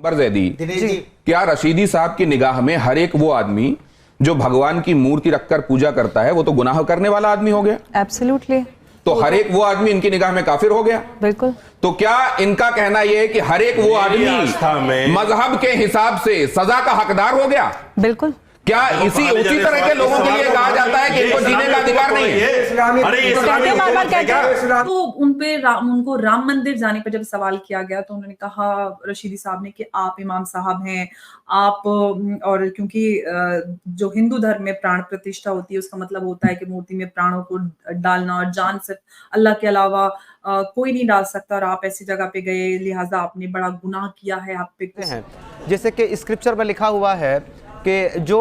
अंबर जैदी, क्या रशीदी साहब की निगाह में हर एक वो आदमी जो भगवान की मूर्ति रखकर पूजा करता है वो तो गुनाह करने वाला आदमी हो गया? एब्सोल्युटली। तो हर एक वो आदमी इनकी निगाह में काफिर हो गया? बिल्कुल। तो क्या इनका कहना यह है कि हर एक वो आदमी मजहब के हिसाब से सजा का हकदार हो गया? बिल्कुल। क्या उसी तरह के लोगों के लिए कहा जाता है कि इनको जीने का अधिकार नहीं है? तो उनको राम मंदिर जाने पर जब सवाल किया गया तो उन्होंने कहा, रशीदी साहब ने, कि आप इमाम साहब हैं, आप, और क्योंकि जो हिंदू धर्म में प्राण प्रतिष्ठा होती है उसका मतलब होता है कि मूर्ति में प्राणों को डालना, और जान सिर्फ अल्लाह के अलावा कोई नहीं डाल सकता, और आप ऐसी जगह पे गए, लिहाजा आपने बड़ा गुनाह किया है, आप पे हैं। जैसे कि स्क्रिप्चर में लिखा हुआ है कि जो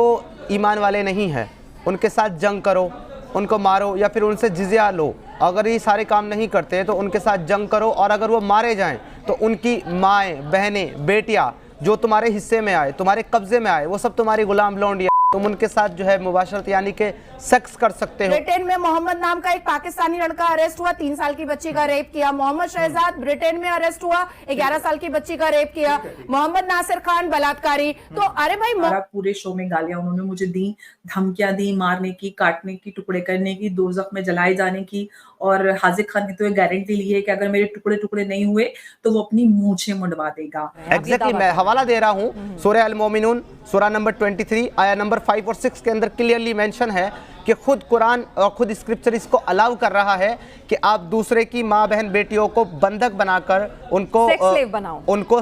ईमान वाले नहीं हैं उनके साथ जंग करो, उनको मारो या फिर उनसे जिज़िया लो। अगर ये सारे काम नहीं करते तो उनके साथ जंग करो, और अगर वो मारे जाएं तो उनकी माएँ, बहनें, बेटियां जो तुम्हारे हिस्से में आए, तुम्हारे कब्जे में आए, वो सब तुम्हारी गुलाम लौंडिया, तुम उनके साथ जो है मुबाशरत यानी कि सेक्स कर सकते हो। ब्रिटेन में मोहम्मद नाम का एक पाकिस्तानी लड़का अरेस्ट हुआ, 3 साल की बच्ची का रेप किया। मोहम्मद शहजाद ब्रिटेन में अरेस्ट हुआ, 11 साल की बच्ची का रेप किया। मोहम्मद नासिर खान बलात्कारी। तो अरे भाई, पूरे शो में गालियां उन्होंने मुझे दी, धमकियां दी, मारने की, काटने की, टुकड़े करने की, दोज़ख में जलाए जाने की। और हाजिर खान ने तो ये गारंटी ली है कि अगर मेरे टुकड़े टुकड़े नहीं हुए तो वो अपनी मूंछें मुड़वा देगा। एग्जैक्टली, मैं हवाला दे रहा हूँ सूरह अल मोमिनून, सूरह नंबर 23 आया नंबर 5 और 6 के अंदर क्लियरली मेंशन है कि खुद कुरान और खुद स्क्रिप्चर इसको अलाउ कर रहा है कि आप दूसरे की माँ, बहन, बेटियों को बंधक बनाकर उनको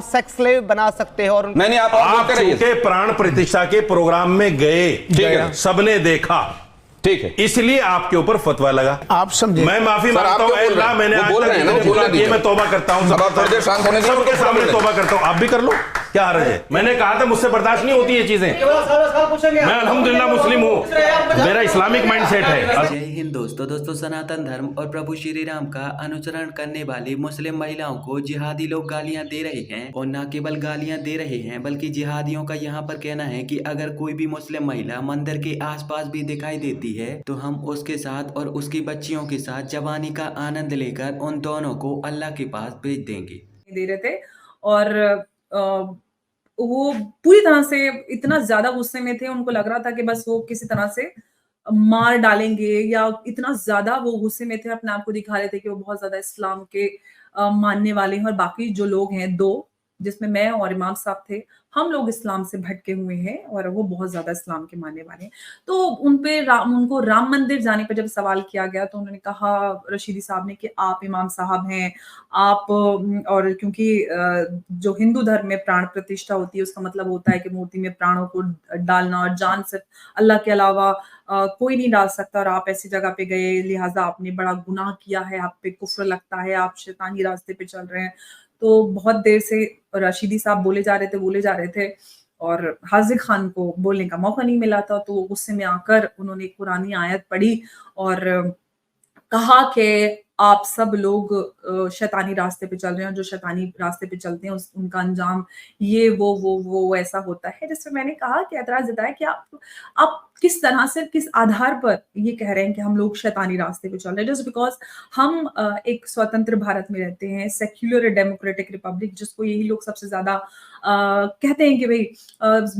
सेक्स स्लेव बना सकते हो। और नहीं, आप के प्राण प्रतिष्ठा के प्रोग्राम में गए, सबने देखा, ठीक है, इसलिए आपके ऊपर फतवा लगा। आप समझे, मैं माफी मांगता हूं, अल्लाह मैंने आज तक मैं तौबा करता हूं, सबके सामने तौबा करता हूं, आप भी कर लो, क्या हर्ज है? मैंने कहा था मुझसे बर्दाश्त नहीं होती ये चीजें। मैं अल्हम्दुलिल्लाह मुस्लिम हूँ, मेरा इस्लामिक माइंडसेट है। जय हिंद दोस्तों, सनातन धर्म और प्रभु श्री राम का अनुसरण करने वाली मुस्लिम महिलाओं को जिहादी लोग गालियां दे रहे हैं, और न केवल गालियां दे रहे हैं बल्कि जिहादियों का यहाँ पर कहना है कि अगर कोई भी मुस्लिम महिला मंदिर के आसपास भी दिखाई देती है तो हम उसके साथ और उसकी बच्चियों के साथ जवानी का आनंद लेकर उन दोनों को अल्लाह के पास भेज देंगे। दे रहे थे, और वो पूरी तरह से इतना ज्यादा गुस्से में थे, उनको लग रहा था कि बस वो किसी तरह से मार डालेंगे, या इतना ज्यादा वो गुस्से में थे, अपने आप को दिखा रहे थे कि वो बहुत ज्यादा इस्लाम के मानने वाले हैं। और बाकी जो लोग हैं, 2, जिसमें मैं और इमाम साहब थे, हम लोग इस्लाम से भटके हुए हैं और वो बहुत ज्यादा इस्लाम के मानने वाले हैं। तो उनको राम मंदिर जाने पर जब सवाल किया गया तो उन्होंने कहा, रशीदी साहब ने, कि आप इमाम साहब हैं, आप, और क्योंकि जो हिंदू धर्म में प्राण प्रतिष्ठा होती है उसका मतलब होता है कि मूर्ति में प्राणों को डालना, और जान सिर्फ अल्लाह के अलावा कोई नहीं डाल सकता, और आप ऐसी जगह पे गए, लिहाजा आपने बड़ा गुनाह किया है, आप पे कुफ्र लगता है, आप शैतानी रास्ते पे चल रहे हैं। तो बहुत देर से रशीदी साहब बोले जा रहे थे और हाजिर खान को बोलने का मौका नहीं मिला था, तो गुस्से में आकर उन्होंने एक कुरानी आयत पढ़ी और कहा कि आप सब लोग शैतानी रास्ते पे चल रहे हैं, जो शैतानी रास्ते पे चलते हैं उनका अंजाम ये वो ऐसा होता है। जिसमें मैंने कहा कि एतराज जताया कि आप किस तरह से, किस आधार पर ये कह रहे हैं कि हम लोग शैतानी रास्ते पे चल रहे हैं, जस्ट बिकॉज हम एक स्वतंत्र भारत में रहते हैं, सेक्युलर डेमोक्रेटिक रिपब्लिक, जिसको यही लोग सबसे ज्यादा कहते हैं कि भाई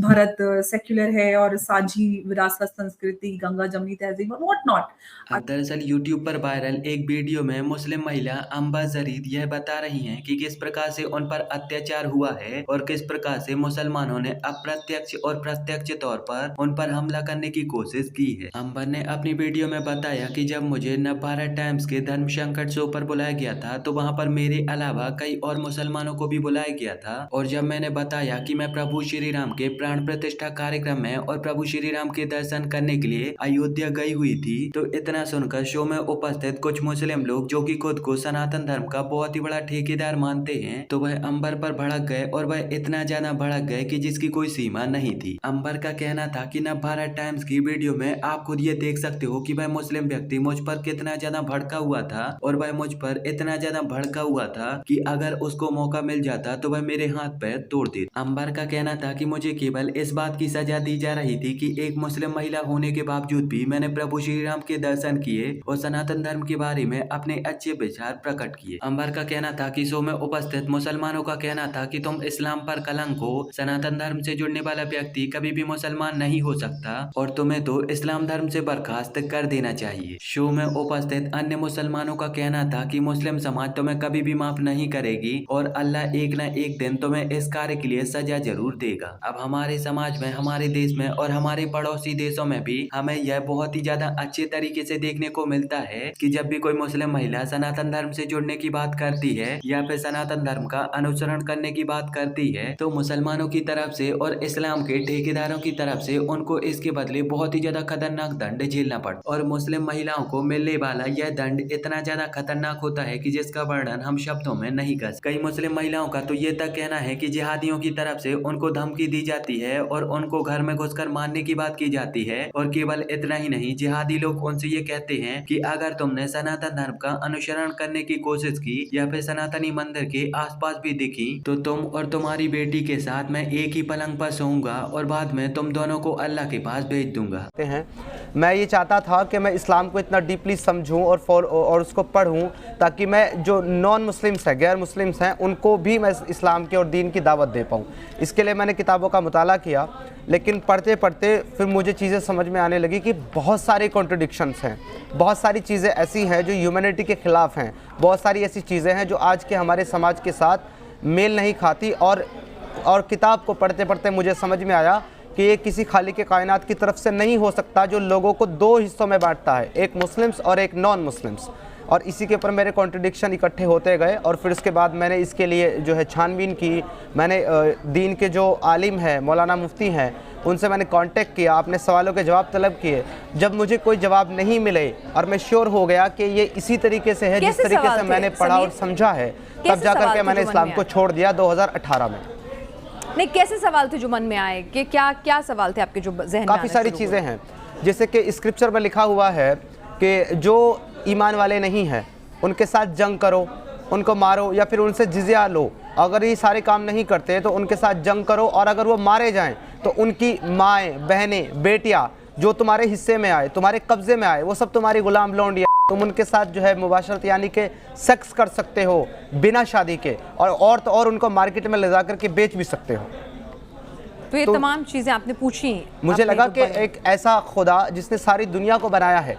भारत सेक्युलर है और साझी विरासत, संस्कृति, गंगा जमनी तहजीब और व्हाट नॉट। दरअसल यूट्यूब पर वायरल एक वीडियो में मुस्लिम महिला अंबर जरीद यह बता रही हैं कि किस प्रकार से उन पर अत्याचार हुआ है और किस प्रकार से मुसलमानों ने अप्रत्यक्ष और प्रत्यक्ष तौर पर उन पर हमला करने की कोशिश की है। अंबर ने अपनी वीडियो में बताया कि जब मुझे नवभारत टाइम्स के धर्म संकट शो पर बुलाया गया था तो वहाँ पर मेरे अलावा कई और मुसलमानों को भी बुलाया गया था, और जब मैंने बताया कि मैं प्रभु श्री राम के प्राण प्रतिष्ठा कार्यक्रम में और प्रभु श्री राम के दर्शन करने के लिए अयोध्या गई हुई थी, तो इतना सुनकर शो में उपस्थित कुछ मुस्लिम लोग जो कि खुद को सनातन धर्म का बहुत ही बड़ा ठेकेदार मानते हैं, तो वह अंबर पर भड़क गए, और वह इतना ज्यादा भड़क गए कि जिसकी कोई सीमा नहीं थी। अंबर का कहना था कि नवभारत टाइम्स टाइम्स की वीडियो में आप खुद ये देख सकते हो कि वह मुस्लिम व्यक्ति मुझ पर कितना ज्यादा भड़का हुआ था और वह मुझ पर इतना ज्यादा भड़का हुआ था कि अगर उसको मौका मिल जाता तो वह मेरे हाथ पैर तोड़ देता। अंबर का कहना था कि मुझे केवल इस बात की सजा दी जा रही थी कि एक मुस्लिम महिला होने के बावजूद भी मैंने प्रभु श्री राम के दर्शन किए और सनातन धर्म के बारे में अपने अच्छे विचार प्रकट किए। अंबर का कहना था कि शो में उपस्थित मुसलमानों का कहना था कि तुम इस्लाम पर कलंक हो, सनातन धर्म से जुड़ने वाला व्यक्ति कभी भी मुसलमान नहीं हो सकता और तुम्हें तो इस्लाम धर्म से बर्खास्त कर देना चाहिए। शो में उपस्थित अन्य मुसलमानों का कहना था कि मुस्लिम समाज तुम्हें कभी भी माफ नहीं करेगी और अल्लाह एक न एक दिन तुम्हें इस कार्य के लिए सजा जरूर देगा। अब हमारे समाज में, हमारे देश में और हमारे पड़ोसी देशों में भी हमें यह बहुत ही ज्यादा अच्छे तरीके से देखने को मिलता है कि जब भी कोई मुस्लिम महिला सनातन धर्म से जुड़ने की बात करती है या फिर सनातन धर्म का अनुसरण करने की बात करती है तो मुसलमानों की तरफ से और इस्लाम के ठेकेदारों की तरफ से उनको इसके बदले बहुत ही ज्यादा खतरनाक दंड झेलना पड़ता। और मुस्लिम महिलाओं को मिलने वाला यह दंड इतना ज्यादा खतरनाक होता है कि जिसका वर्णन हम शब्दों में नहीं कर सकते। कई मुस्लिम महिलाओं का तो ये तक कहना है कि जिहादियों की तरफ से उनको धमकी दी जाती है और उनको घर में घुसकर मारने की बात की जाती है। और केवल इतना ही नहीं, जिहादी लोग उनसे ये कहते हैं कि अगर तुमने सनातन धर्म का अनुसरण करने की कोशिश की या फिर सनातनी मंदिर के आसपास भी दिखी तो तुम और तुम्हारी बेटी के साथ मैं एक ही पलंग पर सोऊंगा और बाद में तुम दोनों को अल्लाह के पास भेज दूंगा। मैं ये चाहता था कि मैं इस्लाम को इतना डीपली समझूं और उसको पढ़ूं ताकि मैं जो नॉन मुस्लिम्स हैं, गैर मुस्लिम्स हैं, उनको भी मैं इस्लाम के और दीन की दावत दे पाऊं। इसके लिए मैंने किताबों का मुताला किया, लेकिन पढ़ते पढ़ते फिर मुझे चीज़ें समझ में आने लगी कि बहुत सारे कॉन्ट्रडिक्शंस हैं, बहुत सारी चीज़ें ऐसी हैं जो ह्यूमैनिटी के ख़िलाफ़ हैं, बहुत सारी ऐसी चीज़ें हैं जो आज के हमारे समाज के साथ मेल नहीं खाती। और किताब को पढ़ते पढ़ते मुझे समझ में आया कि ये किसी खालिक के कायनात की तरफ से नहीं हो सकता जो लोगों को दो हिस्सों में बांटता है, एक मुस्लिम्स और एक नॉन मुस्लिम्स। और इसी के ऊपर मेरे कॉन्ट्रडिक्शन इकट्ठे होते गए और फिर उसके बाद मैंने इसके लिए जो है छानबीन की। मैंने दीन के जो आलिम हैं, मौलाना मुफ्ती हैं, उनसे मैंने कांटेक्ट किया, अपने सवालों के जवाब तलब किए। जब मुझे कोई जवाब नहीं मिले और मैं श्योर हो गया कि ये इसी तरीके से है जिस तरीके से मैंने पढ़ा और समझा है, तब जाकर के मैंने इस्लाम को छोड़ दिया 2018 में। नहीं, कैसे सवाल थे जो मन में आए कि क्या सवाल थे आपके जो ज़हन में? काफ़ी सारी चीज़ें हैं, जैसे कि स्क्रिप्चर में लिखा हुआ है कि जो ईमान वाले नहीं हैं उनके साथ जंग करो, उनको मारो या फिर उनसे जिज़िया लो। अगर ये सारे काम नहीं करते तो उनके साथ जंग करो और अगर वो मारे जाएं तो उनकी माएँ, बहनें, बेटियाँ जो तुम्हारे हिस्से में आए, तुम्हारे कब्जे में आए, वो सब तुम्हारी गुलाम लौंडियाँ, तुम उनके साथ जो है मुबाशरत यानी कि सेक्स कर सकते हो बिना शादी के, और उनको मार्केट में ले जाकर के बेच भी सकते हो। तो ये तमाम चीज़ें आपने पूछी। मुझे लगा कि एक ऐसा खुदा जिसने सारी दुनिया को बनाया है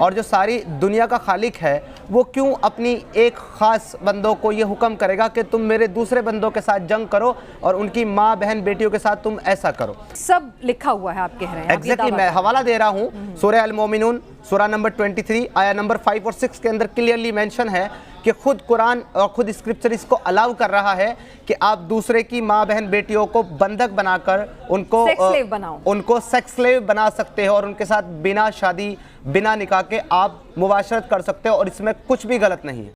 और जो सारी दुनिया का खालिक है, वो क्यों अपनी एक ख़ास बंदों को ये हुक्म करेगा कि तुम मेरे दूसरे बंदों के साथ जंग करो और उनकी माँ, बहन, बेटियों के साथ तुम ऐसा करो। सब लिखा हुआ है, आप कह रहे हैं। एग्जैक्टली, मैं हवाला दे रहा हूँ सूरह अल-मोमिनून, सूरह नंबर 23 आया नंबर 5 और 6 के अंदर क्लियरली मेंशन है कि खुद कुरान और खुद स्क्रिप्चर इसको अलाउ कर रहा है कि आप दूसरे की माँ, बहन, बेटियों को बंधक बनाकर उनको सेक्स स्लेव बना सकते हो और उनके साथ बिना शादी, बिना निकाह के आप मुबाशरत कर सकते हो और इसमें कुछ भी गलत नहीं है।